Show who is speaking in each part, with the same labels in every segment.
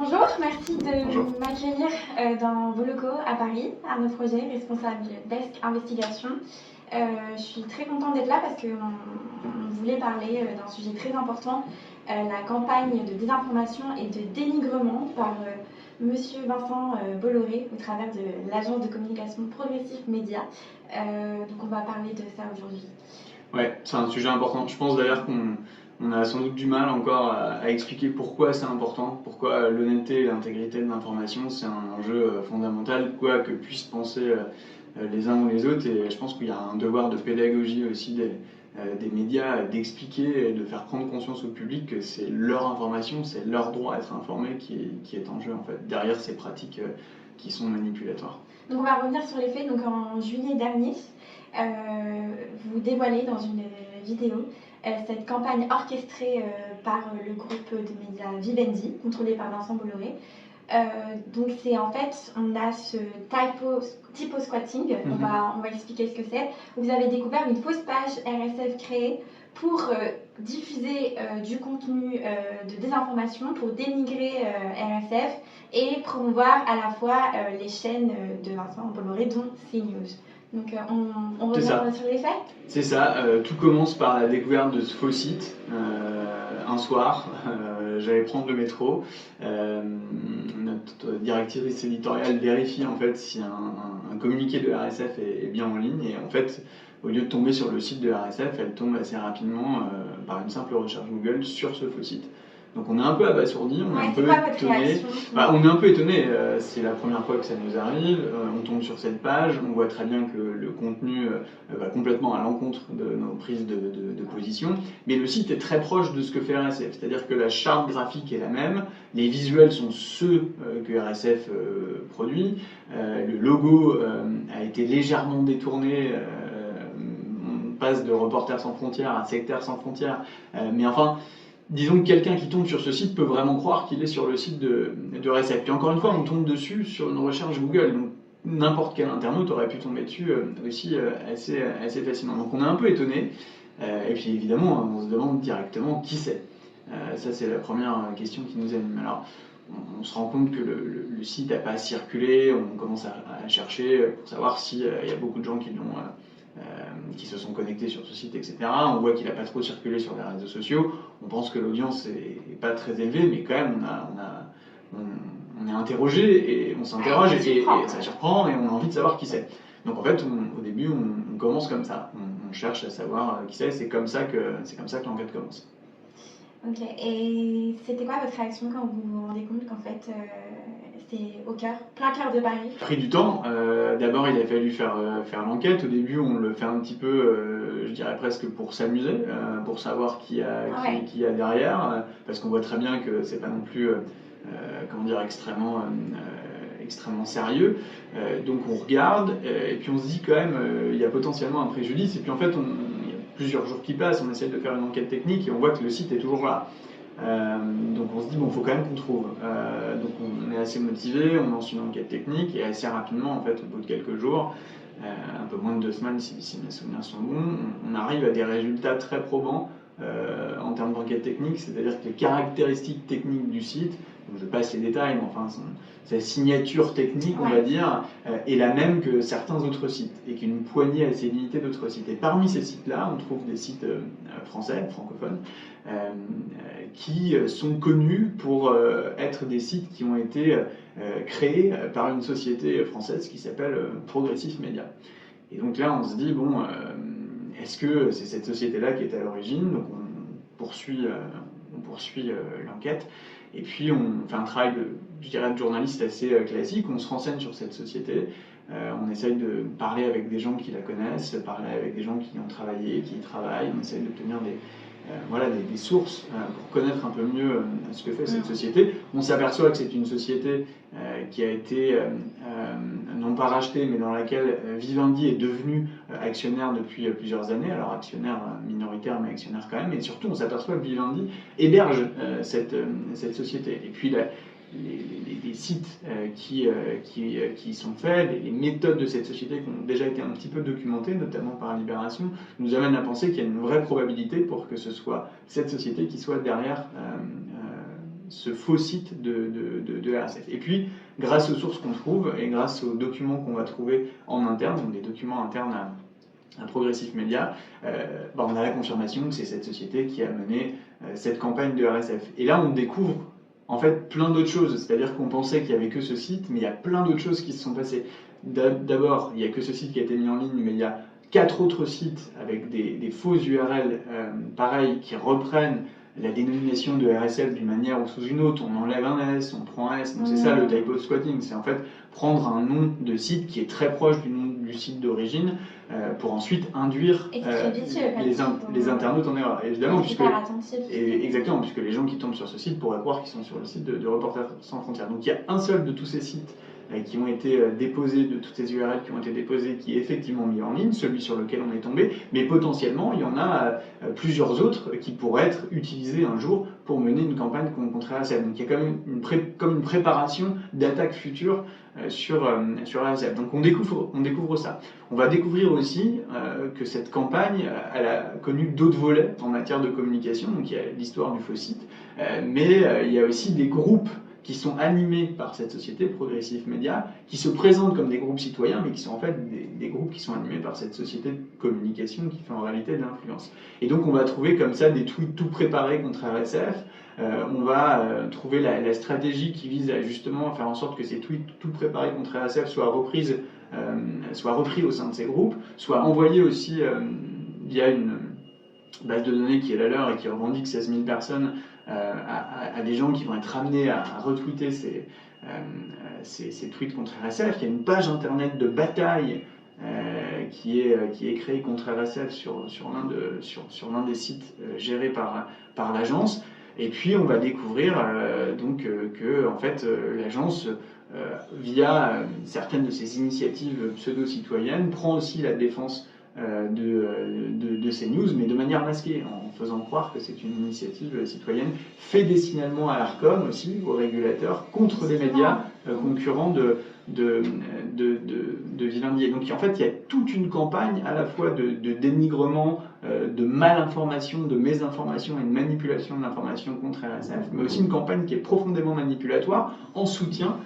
Speaker 1: Bonjour, merci
Speaker 2: Bonjour.
Speaker 1: de m'accueillir dans vos locaux à Paris, à nos projets, responsable du Desk Investigation. Je suis très contente d'être là parce qu'on voulait parler d'un sujet très important, la campagne de désinformation et de dénigrement par Monsieur Vincent Bolloré au travers de l'agence de communication Progressive Média. Donc on va parler de ça aujourd'hui.
Speaker 2: Ouais, c'est un sujet important. Je pense d'ailleurs qu'on a sans doute du mal encore à expliquer pourquoi c'est important, pourquoi l'honnêteté et l'intégrité de l'information c'est un enjeu fondamental, quoi que puissent penser les uns ou les autres. Et je pense qu'il y a un devoir de pédagogie aussi des médias d'expliquer et de faire prendre conscience au public que c'est leur information, c'est leur droit à être informé qui est en jeu en fait, derrière ces pratiques qui sont manipulatoires.
Speaker 1: Donc on va revenir sur les faits. Donc en juillet dernier, vous dévoilez dans une vidéo cette campagne orchestrée par le groupe de médias Vivendi, contrôlé par Vincent Bolloré. Donc c'est en fait, on a ce typo squatting, on va expliquer ce que c'est. Vous avez découvert une fausse page RSF créée pour diffuser du contenu de désinformation, pour dénigrer RSF et promouvoir à la fois les chaînes de Vincent Bolloré, dont CNews. Donc on revient sur les faits.
Speaker 2: C'est ça, tout commence par la découverte de ce faux site. Un soir, j'allais prendre le métro, notre directrice éditoriale vérifie en fait si un communiqué de RSF est bien en ligne, et en fait, au lieu de tomber sur le site de RSF, elle tombe assez rapidement par une simple recherche Google sur ce faux site. Donc on est un peu abasourdi, on est un peu étonné. On est un peu étonné, c'est la première fois que ça nous arrive, on tombe sur cette page, on voit très bien que le contenu va complètement à l'encontre de nos prises de position, mais le site est très proche de ce que fait RSF, c'est-à-dire que la charte graphique est la même, les visuels sont ceux que RSF produit, le logo a été légèrement détourné, on passe de Reporters sans frontières à Sectaires sans frontières, mais enfin, disons que quelqu'un qui tombe sur ce site peut vraiment croire qu'il est sur le site de RSF. Puis encore une fois, on tombe dessus sur une recherche Google, donc n'importe quel internaute aurait pu tomber dessus aussi assez facilement. Donc on est un peu étonné, et puis évidemment, on se demande directement qui c'est. Ça, c'est la première question qui nous anime. Alors, on se rend compte que le site n'a pas circulé, on commence à chercher pour savoir s'il y a beaucoup de gens qui se sont connectés sur ce site, etc. On voit qu'il n'a pas trop circulé sur les réseaux sociaux. On pense que l'audience n'est pas très élevée, mais quand même, on est interrogé et on s'interroge et ça surprend et on a envie de savoir qui c'est. Donc en fait, au début, on commence comme ça. On cherche à savoir qui c'est. C'est comme ça que l'enquête commence.
Speaker 1: Ok, et c'était quoi votre réaction quand vous vous rendez compte qu'en fait c'est plein cœur de Paris?
Speaker 2: Pris du temps. D'abord, il a fallu faire l'enquête. Au début, on le fait un petit peu, je dirais presque pour s'amuser, pour savoir qui y a derrière, parce qu'on voit très bien que c'est pas non plus, extrêmement sérieux. Donc on regarde, et puis on se dit quand même, il y a potentiellement un préjudice. Et puis en fait, il y a plusieurs jours qui passent, on essaie de faire une enquête technique et on voit que le site est toujours là. Donc on se dit, bon, il faut quand même qu'on trouve. Donc on est assez motivé, on lance une enquête technique et assez rapidement, en fait, au bout de quelques jours, un peu moins de 2 semaines si mes souvenirs sont bons, on arrive à des résultats très probants en termes d'enquête technique, c'est-à-dire que les caractéristiques techniques du site, donc je passe les détails, mais enfin sa signature technique, on va dire, est la même que certains autres sites et qu'une poignée assez limitée d'autres sites. Et parmi ces sites-là, on trouve des sites français, francophones, qui sont connus pour être des sites qui ont été créés par une société française qui s'appelle Progressive Média. Et donc là, on se dit, bon, est-ce que c'est cette société-là qui est à l'origine? Donc on poursuit l'enquête. Et puis on fait un travail de journaliste assez classique, on se renseigne sur cette société, on essaye de parler avec des gens qui la connaissent, parler avec des gens qui y ont travaillé, qui y travaillent, on essaye d'obtenir des sources pour connaître un peu mieux ce que fait cette société. On s'aperçoit que c'est une société qui a été non pas rachetée, mais dans laquelle Vivendi est devenu actionnaire depuis plusieurs années, alors actionnaire minoritaire, mais actionnaire quand même, et surtout on s'aperçoit que Vivendi héberge cette société. Et puis les sites qui sont faits, les méthodes de cette société qui ont déjà été un petit peu documentées, notamment par Libération, nous amènent à penser qu'il y a une vraie probabilité pour que ce soit cette société qui soit derrière ce faux site de RSF. Et puis, grâce aux sources qu'on trouve et grâce aux documents qu'on va trouver en interne, donc des documents internes à Progressif Média, on a la confirmation que c'est cette société qui a mené cette campagne de RSF. Et là, on découvre en fait plein d'autres choses, c'est-à-dire qu'on pensait qu'il n'y avait que ce site, mais il y a plein d'autres choses qui se sont passées. D'abord, il n'y a que ce site qui a été mis en ligne, mais il y a 4 autres sites avec des fausses URL pareils qui reprennent la dénomination de RSF d'une manière ou sous une autre. On enlève un S, on prend un S, donc c'est ça le typo squatting, c'est en fait prendre un nom de site qui est très proche du nom du site d'origine pour ensuite induire les internautes en erreur. Évidemment, exactement, puisque les gens qui tombent sur ce site pourraient croire qu'ils sont sur le site de Reporters sans frontières. Donc il y a un seul de tous ces sites qui ont été déposés, de toutes ces URL qui ont été déposées, qui est effectivement mis en ligne, celui sur lequel on est tombé, mais potentiellement il y en a plusieurs autres qui pourraient être utilisés un jour pour mener une campagne contre RSF. Donc il y a quand même une préparation d'attaque future sur RSF. Donc on découvre ça. On va découvrir aussi que cette campagne, elle a connu d'autres volets en matière de communication. Donc il y a l'histoire du faux site, mais il y a aussi des groupes qui sont animés par cette société, Progressif Média, qui se présentent comme des groupes citoyens, mais qui sont en fait des groupes qui sont animés par cette société de communication qui fait en réalité de l'influence. Et donc on va trouver comme ça des tweets tout préparés contre RSF, on va trouver la stratégie qui vise à justement faire en sorte que ces tweets tout préparés contre RSF soient repris au sein de ces groupes, soient envoyés aussi via une base de données qui est la leur et qui revendique 16 000 personnes à des gens qui vont être amenés à retweeter ces tweets contre RSF. Il y a une page internet de bataille qui est créée contre RSF sur l'un des sites gérés par l'agence. Et puis on va découvrir que en fait, l'agence, via certaines de ses initiatives pseudo-citoyennes, prend aussi la défense de ces news, mais de manière masquée, en faisant croire que c'est une initiative citoyenne, fait des signalements à l'Arcom aussi, aux régulateurs, contre les médias concurrents de Vivendi. Et donc en fait, il y a toute une campagne à la fois de dénigrement, de malinformation, de mésinformation et de manipulation de l'information contre RSF, mais aussi une campagne qui est profondément manipulatoire en soutien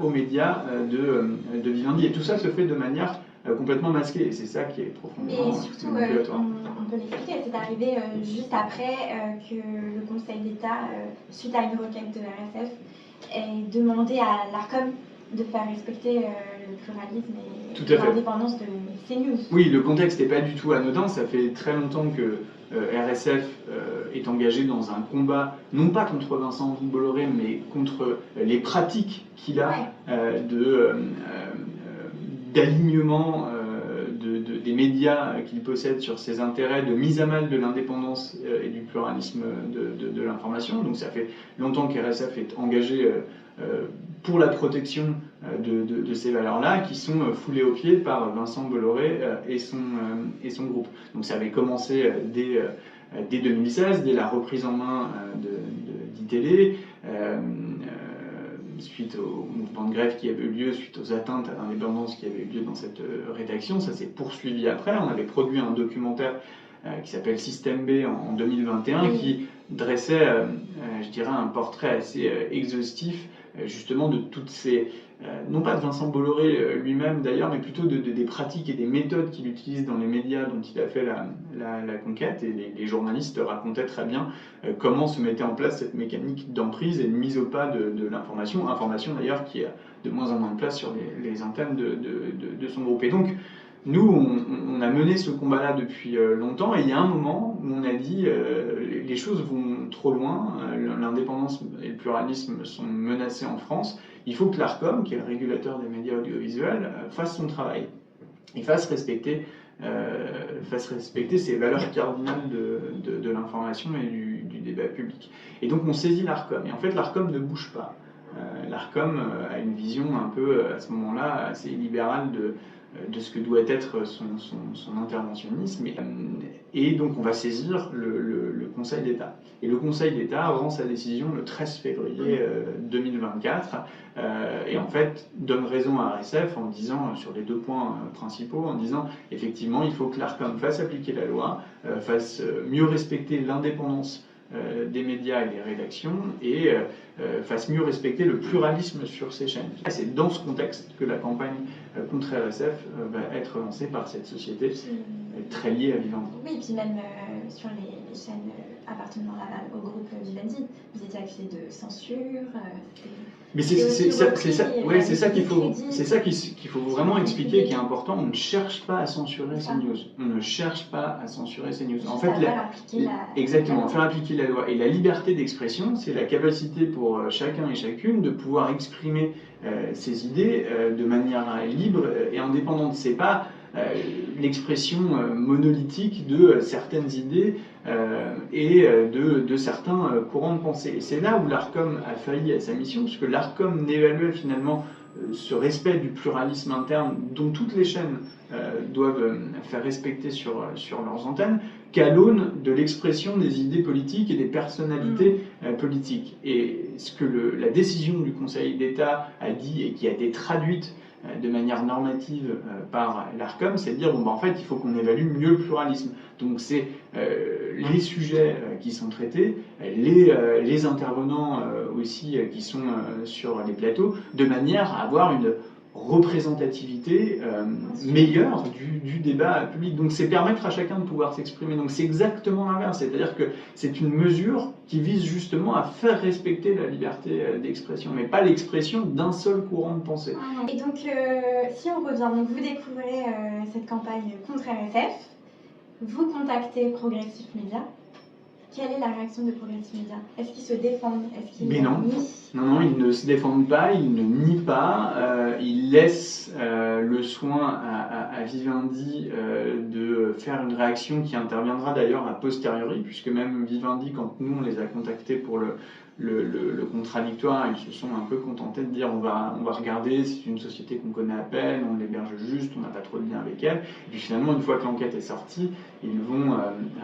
Speaker 2: aux médias de Vivendi. Et tout ça se fait de manière complètement masqué, et c'est ça qui est profondément manipulatoire.
Speaker 1: On peut l'expliquer, c'est arrivé juste après que le Conseil d'État, suite à une requête de RSF, ait demandé à l'Arcom de faire respecter le pluralisme et l'indépendance de CNews.
Speaker 2: Oui, le contexte n'est pas du tout anodin, ça fait très longtemps que RSF est engagé dans un combat, non pas contre Vincent Bolloré, mais contre les pratiques qu'il a d'alignement des médias qu'il possède sur ses intérêts, de mise à mal de l'indépendance et du pluralisme de l'information. Donc ça fait longtemps qu'RSF est engagé pour la protection de ces valeurs-là, qui sont foulées aux pieds par Vincent Bolloré et son groupe. Donc ça avait commencé dès 2016, dès la reprise en main d'ITélé, suite au mouvement de grève qui avait eu lieu, suite aux atteintes à l'indépendance qui avaient eu lieu dans cette rédaction. Ça s'est poursuivi après. On avait produit un documentaire qui s'appelle Système B en 2021, qui dressait, je dirais, un portrait assez exhaustif, justement, de toutes ces... non pas de Vincent Bolloré lui-même d'ailleurs, mais plutôt des pratiques et des méthodes qu'il utilise dans les médias dont il a fait la conquête. Et les journalistes racontaient très bien comment se mettait en place cette mécanique d'emprise et de mise au pas de l'information. Information d'ailleurs qui a de moins en moins de place sur les antennes de son groupe. Et donc, nous, on a mené ce combat-là depuis longtemps, et il y a un moment où on a dit les choses vont trop loin, l'indépendance et le pluralisme sont menacés en France, il faut que l'Arcom, qui est le régulateur des médias audiovisuels, fasse son travail et fasse respecter ces valeurs cardinales de l'information et du débat public. Et donc on saisit l'Arcom, et en fait l'Arcom ne bouge pas. L'Arcom a une vision un peu, à ce moment-là, assez libérale de ce que doit être son interventionnisme. Et donc on va saisir le Conseil d'État. Et le Conseil d'État rend sa décision le 13 février 2024 et en fait donne raison à RSF en disant, sur les 2 points principaux, en disant effectivement il faut que l'Arcom fasse appliquer la loi, fasse mieux respecter l'indépendance des médias et des rédactions et fasse mieux respecter le pluralisme sur ces chaînes. C'est dans ce contexte que la campagne contre RSF va être lancée par cette société très liée à Vivendi.
Speaker 1: Oui, et puis même sur les chaînes appartenant au groupe Vivendi, vous étiez accusé de censure.
Speaker 2: Mais c'est ça qu'il faut vraiment expliquer, qui est important. On ne cherche pas à censurer CNews. On ne cherche pas à censurer CNews. En fait, exactement, faire appliquer la loi. Et la liberté d'expression, c'est la capacité pour chacun et chacune de pouvoir exprimer ses idées de manière libre et indépendante. C'est pas l'expression monolithique de certaines idées et de certains courants de pensée. Et c'est là où l'ARCOM a failli à sa mission, puisque l'ARCOM n'évaluait finalement ce respect du pluralisme interne dont toutes les chaînes doivent faire respecter sur leurs antennes, qu'à l'aune de l'expression des idées politiques et des personnalités politiques. Et ce que la décision du Conseil d'État a dit et qui a été traduite de manière normative par l'ARCOM, c'est de dire bon, en fait, il faut qu'on évalue mieux le pluralisme. Donc c'est les sujets qui sont traités, les intervenants aussi qui sont sur les plateaux, de manière à avoir une représentativité meilleure du débat public. Donc c'est permettre à chacun de pouvoir s'exprimer. Donc c'est exactement l'inverse, c'est-à-dire que c'est une mesure qui vise justement à faire respecter la liberté d'expression, mais pas l'expression d'un seul courant de pensée.
Speaker 1: Et donc si on revient, donc vous découvrez cette campagne contre RSF, vous contactez Progressif Média. Quelle est la réaction de Progressif Média? Est-ce qu'ils se défendent? Est-ce qu'ils
Speaker 2: nient? Non, ils ne se défendent pas, ils ne nient pas, ils laissent le soin à Vivendi de faire une réaction qui interviendra d'ailleurs a posteriori, puisque même Vivendi, quand nous on les a contactés pour le contradictoire, ils se sont un peu contentés de dire on va regarder, c'est une société qu'on connaît à peine, on l'héberge juste, on n'a pas trop de lien avec elle. Et puis finalement, une fois que l'enquête est sortie, ils vont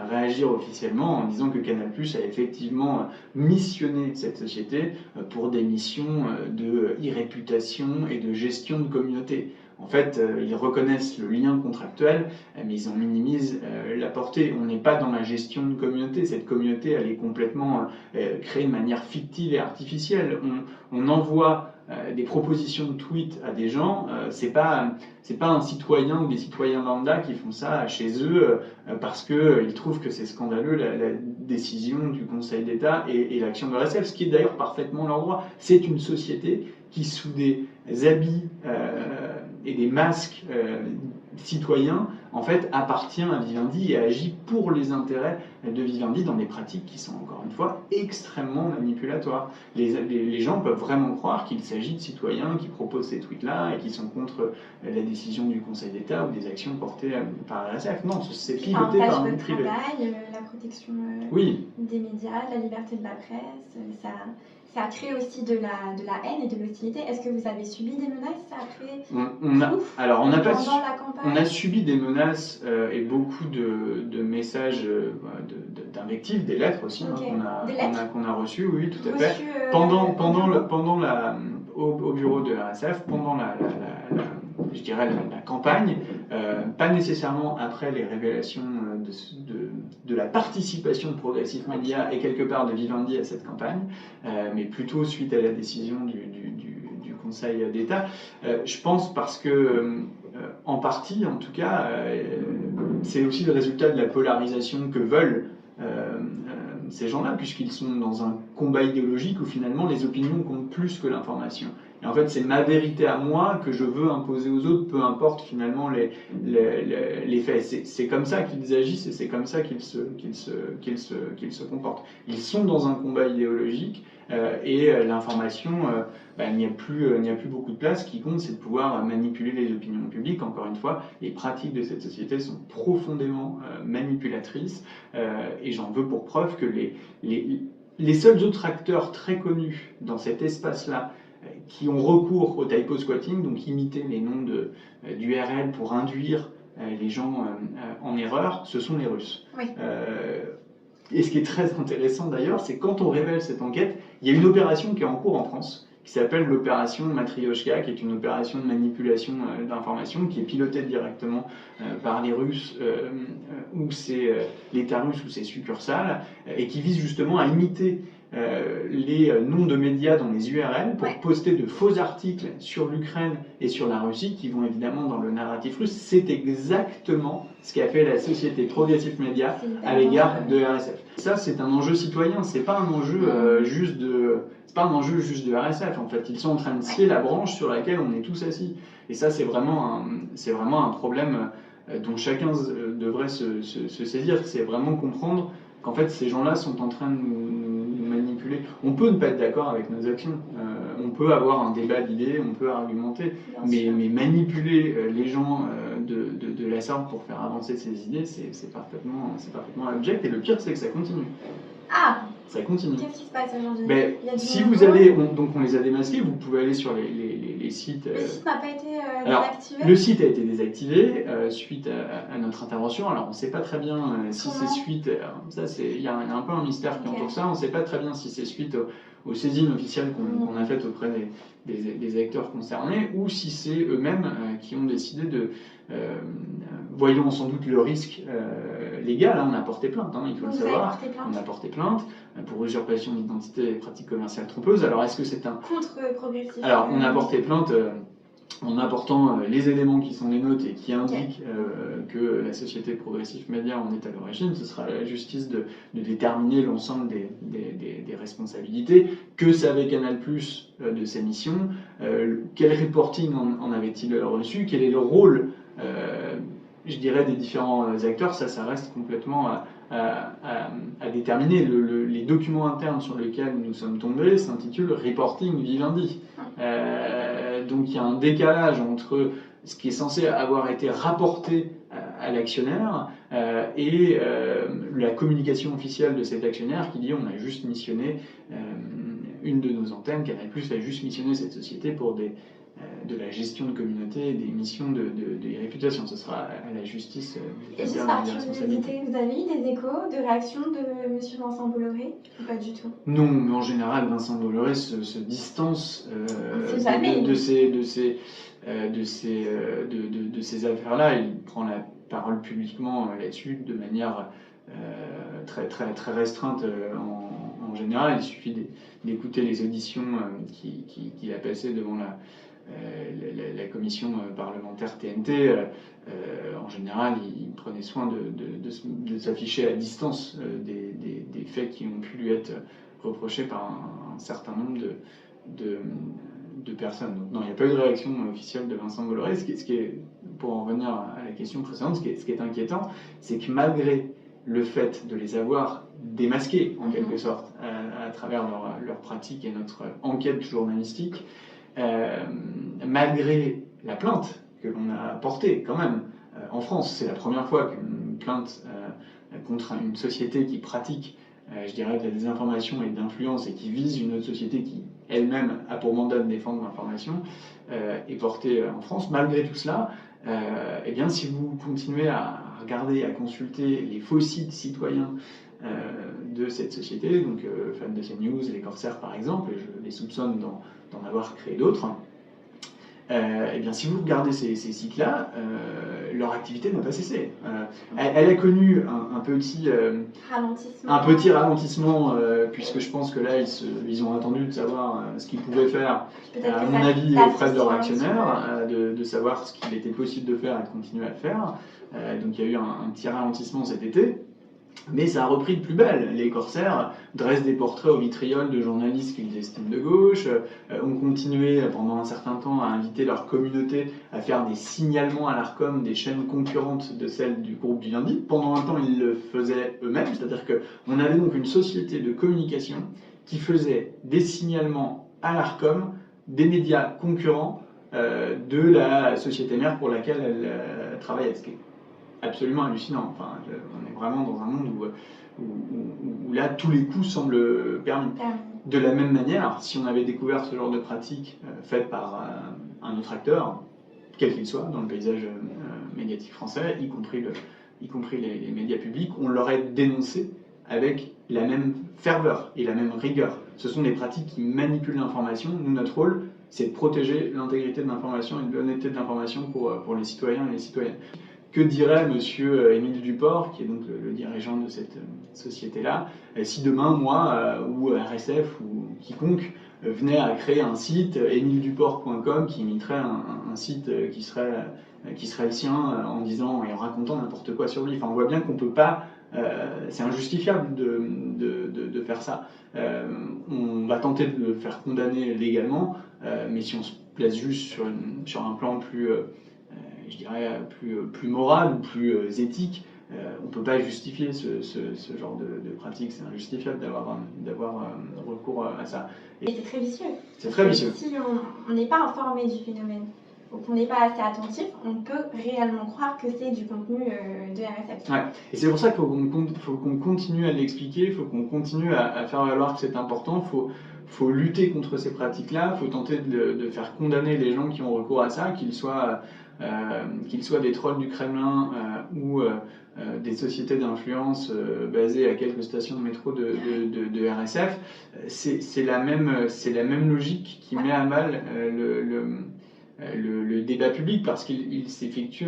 Speaker 2: réagir officiellement en disant que Canal+ a effectivement missionné cette société pour des missions de irréputation et de gestion de communauté. En fait, ils reconnaissent le lien contractuel, mais ils en minimisent la portée. On n'est pas dans la gestion de communauté. Cette communauté, elle est complètement créée de manière fictive et artificielle. On envoie des propositions de tweets à des gens. C'est pas un citoyen ou des citoyens lambda qui font ça chez eux parce qu'ils trouvent que c'est scandaleux la décision du Conseil d'État et l'action de RSF, ce qui est d'ailleurs parfaitement leur droit. C'est une société qui, sous des habits et des masques citoyens, en fait, appartient à Vivendi et agit pour les intérêts de Vivendi dans des pratiques qui sont, encore une fois, extrêmement manipulatoires. Les gens peuvent vraiment croire qu'il s'agit de citoyens qui proposent ces tweets-là et qui sont contre la décision du Conseil d'État ou des actions portées par la RSF. Non, c'est piloté par un privé.
Speaker 1: La protection des médias, la liberté de la presse, ça a créé aussi de la haine et de l'hostilité. Est-ce que vous avez subi des menaces après
Speaker 2: on a subi des menaces et beaucoup de messages d'invectives, des lettres aussi qu'on a reçues, oui, tout à fait. Au bureau de RSF, pendant la campagne, pas nécessairement après les révélations de la participation de Progressif Média et quelque part de Vivendi à cette campagne, mais plutôt suite à la décision du Conseil d'État. Je pense parce que, en partie en tout cas, c'est aussi le résultat de la polarisation que veulent ces gens-là, puisqu'ils sont dans un combat idéologique où finalement les opinions comptent plus que l'information. Et en fait, c'est ma vérité à moi que je veux imposer aux autres, peu importe finalement les faits. C'est comme ça qu'ils agissent et c'est comme ça qu'ils se comportent. Ils sont dans un combat idéologique et l'information, il n'y a plus beaucoup de place. Ce qui compte, c'est de pouvoir manipuler les opinions publiques. Encore une fois, les pratiques de cette société sont profondément manipulatrices et j'en veux pour preuve que les seuls autres acteurs très connus dans cet espace-là qui ont recours au typo squatting, donc imiter les noms d'URL pour induire les gens en erreur, ce sont les Russes.
Speaker 1: Oui.
Speaker 2: Et ce qui est très intéressant d'ailleurs, c'est quand on révèle cette enquête, il y a une opération qui est en cours en France, qui qui s'appelle l'opération Matryoshka, qui est une opération de manipulation d'informations qui est pilotée directement par les Russes l'État russe ou ses succursales, et qui vise justement à imiter les noms de médias dans les URL pour poster de faux articles sur l'Ukraine et sur la Russie qui vont évidemment dans le narratif russe. C'est exactement ce qu'a fait la société Progressive Media à l'égard de RSF. Ça, c'est un enjeu citoyen, c'est pas un enjeu c'est pas un enjeu juste de RSF. En fait, ils sont en train de scier la branche sur laquelle on est tous assis. Et ça, c'est vraiment un problème dont chacun devrait se saisir. C'est vraiment comprendre qu'en fait, ces gens-là sont en train de nous manipuler. On peut ne pas être d'accord avec nos actions, on peut avoir un débat d'idées, on peut argumenter, mais manipuler les gens de la sorte pour faire avancer ces idées, c'est parfaitement abject. Et le pire, c'est que ça continue.
Speaker 1: Ah,
Speaker 2: ça continue.
Speaker 1: Qu'est-ce qui se passe aujourd'hui?
Speaker 2: Si vous allez, donc on les a démasqués, vous pouvez aller sur les sites.
Speaker 1: Le site n'a pas été désactivé?
Speaker 2: Le site a été désactivé suite à notre intervention. Alors on ne sait pas très bien si c'est suite. Il y a un peu un mystère qui entoure ça. On ne sait pas très bien si c'est suite aux saisines officielles qu'on a faites auprès des acteurs concernés ou si c'est eux-mêmes qui ont décidé de. Voyons sans doute le risque légal, on a porté plainte, il faut le savoir. On a porté plainte pour usurpation d'identité et pratiques commerciales trompeuses. Alors est-ce que c'est un.
Speaker 1: Contre Progressif.
Speaker 2: Alors on a porté plainte en apportant les éléments qui sont les nôtres et qui indiquent que la société Progressive Media en est à l'origine. Ce sera à la justice de déterminer l'ensemble des responsabilités. Que savait Canal+ de sa mission, quel reporting en avait-il reçu, quel est le rôle je dirais des différents acteurs. Ça reste complètement à déterminer. Les documents internes sur lesquels nous sommes tombés s'intitulent Reporting Vivendi. Donc il y a un décalage entre ce qui est censé avoir été rapporté à l'actionnaire et la communication officielle de cet actionnaire qui dit on a juste missionné une de nos antennes, Canal+ a juste missionné cette société pour de la gestion de communauté et des missions de réputation. Ce sera à la justice
Speaker 1: et juste par curiosité, vous avez eu des échos de réactions de M. Vincent Bolloré ou pas du tout?
Speaker 2: Non, mais en général, Vincent Bolloré se distance de ces affaires-là. Il prend la parole publiquement là-dessus de manière très, très, très restreinte en général. Il suffit d'écouter les auditions qu'il a passées devant la commission parlementaire TNT. En général, il prenait soin de s'afficher à distance des faits qui ont pu lui être reprochés par un certain nombre de personnes. Donc, non, il n'y a pas eu de réaction officielle de Vincent Bolloré. Ce qui est, pour en revenir à la question précédente, ce qui est inquiétant, c'est que malgré le fait de les avoir démasqués, en quelque sorte, à travers leur pratique et notre enquête journalistique, malgré la plainte que l'on a portée quand même en France, c'est la première fois qu'une plainte contre une société qui pratique, je dirais, de la désinformation et de l'influence et qui vise une autre société qui elle-même a pour mandat de défendre l'information est portée en France. Malgré tout cela, eh bien, si vous continuez à regarder, à consulter les faux sites citoyens de cette société, donc fans de CNews, les Corsaires par exemple, et je les soupçonne d'en avoir créé d'autres, eh bien, si vous regardez ces sites-là, leur activité n'a pas cessé. Elle a connu un petit ralentissement, puisque je pense que là, ils ont attendu de savoir ce qu'ils pouvaient faire, à mon avis, auprès de leurs actionnaires, de savoir ce qu'il était possible de faire et de continuer à le faire. Donc il y a eu un petit ralentissement cet été. Mais ça a repris de plus belle. Les Corsaires dressent des portraits au vitriol de journalistes qu'ils estiment de gauche, ont continué pendant un certain temps à inviter leur communauté à faire des signalements à l'Arcom des chaînes concurrentes de celles du groupe Vivendi. Pendant un temps, ils le faisaient eux-mêmes, c'est-à-dire qu'on avait donc une société de communication qui faisait des signalements à l'Arcom des médias concurrents de la société mère pour laquelle elle travaillait. Ce qui est absolument hallucinant. Enfin, on est vraiment dans un monde où là, tous les coups semblent permis. De la même manière, si on avait découvert ce genre de pratique faite par un autre acteur, quel qu'il soit, dans le paysage médiatique français, y compris les médias publics, on l'aurait dénoncé avec la même ferveur et la même rigueur. ce sont des pratiques qui manipulent l'information. Nous, notre rôle, c'est de protéger l'intégrité de l'information et l'honnêteté de l'information pour les citoyens et les citoyennes. Que dirait monsieur Émile Duport, qui est donc le dirigeant de cette société-là, si demain, moi, ou RSF, ou quiconque, venait à créer un site, emilduport.com, qui imiterait un site qui serait le sien, en disant et en racontant n'importe quoi sur lui. Enfin, on voit bien qu'on peut pas, c'est injustifiable de faire ça. On va tenter de le faire condamner légalement, mais si on se place juste sur un plan plus, je dirais, plus moral ou plus éthique, on ne peut pas justifier ce genre de pratique. C'est injustifiable d'avoir recours à ça.
Speaker 1: Et c'est très vicieux.
Speaker 2: C'est très vicieux.
Speaker 1: Si on n'est pas informé du phénomène, ou qu'on n'est pas assez attentif, on peut réellement croire que c'est du contenu de RSF.
Speaker 2: Ouais. Et c'est pour ça qu'il faut qu'on continue à l'expliquer, il faut qu'on continue à faire valoir que c'est important, faut lutter contre ces pratiques-là, il faut tenter de faire condamner les gens qui ont recours à ça, qu'ils soient des trolls du Kremlin ou des sociétés d'influence basées à quelques stations de métro de RSF. C'est la même logique qui met à mal le débat public, parce qu'il s'effectue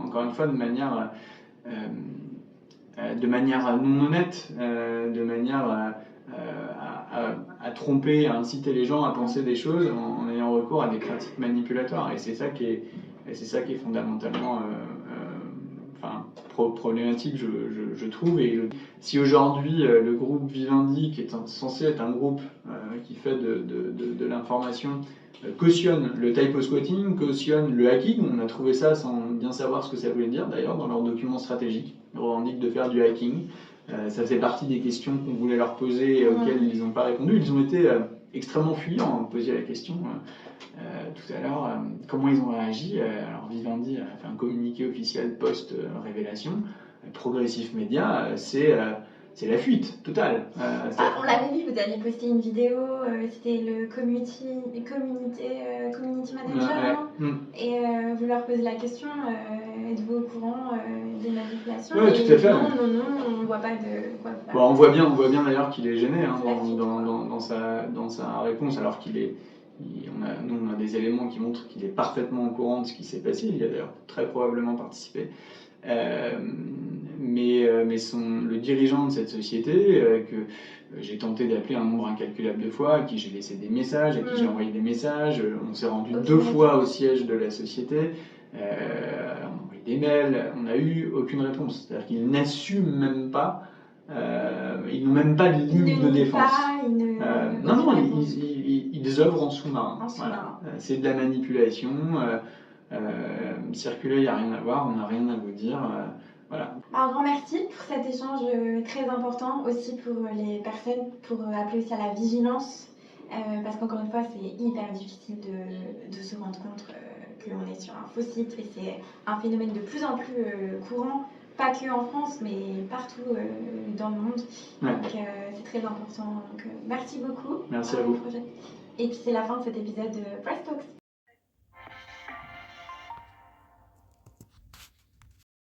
Speaker 2: encore une fois de manière non honnête, de manière à tromper, à inciter les gens à penser des choses en ayant recours à des pratiques manipulatoires. Et c'est ça qui est fondamentalement problématique, je trouve. Et si aujourd'hui le groupe Vivendi, qui est censé être un groupe qui fait de l'information, cautionne le typo-squatting, cautionne le hacking, on a trouvé ça sans bien savoir ce que ça voulait dire d'ailleurs dans leurs documents stratégiques, ils revendiquent de faire du hacking. Ça fait partie des questions qu'on voulait leur poser et auxquelles ils n'ont pas répondu. Ils ont été extrêmement fuyants. On posait la question tout à l'heure, comment ils ont réagi. Alors Vivendi a fait un communiqué officiel post-révélation. Progressif Média, c'est la fuite totale.
Speaker 1: On l'avait vu, vous aviez posté une vidéo, c'était le community manager, et vous leur posez la question, êtes-vous au courant des manipulations?
Speaker 2: Oui, tout à fait.
Speaker 1: Non, on ne voit pas de quoi.
Speaker 2: Bon, on voit bien d'ailleurs qu'il est gêné dans sa réponse, alors qu'il est. Nous, on a des éléments qui montrent qu'il est parfaitement au courant de ce qui s'est passé. Il y a d'ailleurs très probablement participé. Mais le dirigeant de cette société, que j'ai tenté d'appeler un nombre incalculable de fois, à qui j'ai laissé des messages, à qui j'ai envoyé des messages, on s'est rendu 2 fois au siège de la société, on a envoyé des mails, on n'a eu aucune réponse. C'est-à-dire qu'ils n'assument même pas, ils n'ont même pas de ligne de défense. Non, ils œuvrent en sous-marin. Voilà. C'est de la manipulation. Circuler, il n'y a rien à voir, on n'a rien à vous dire. Voilà.
Speaker 1: Un grand merci pour cet échange très important, aussi pour les personnes, pour appeler aussi à la vigilance, parce qu'encore une fois, c'est hyper difficile de se rendre compte qu'on est sur un faux site, et c'est un phénomène de plus en plus courant, pas que en France, mais partout dans le monde. Ouais. Donc c'est très important. Donc, merci beaucoup.
Speaker 2: Merci à vous.
Speaker 1: Et puis c'est la fin de cet épisode de Press Talks.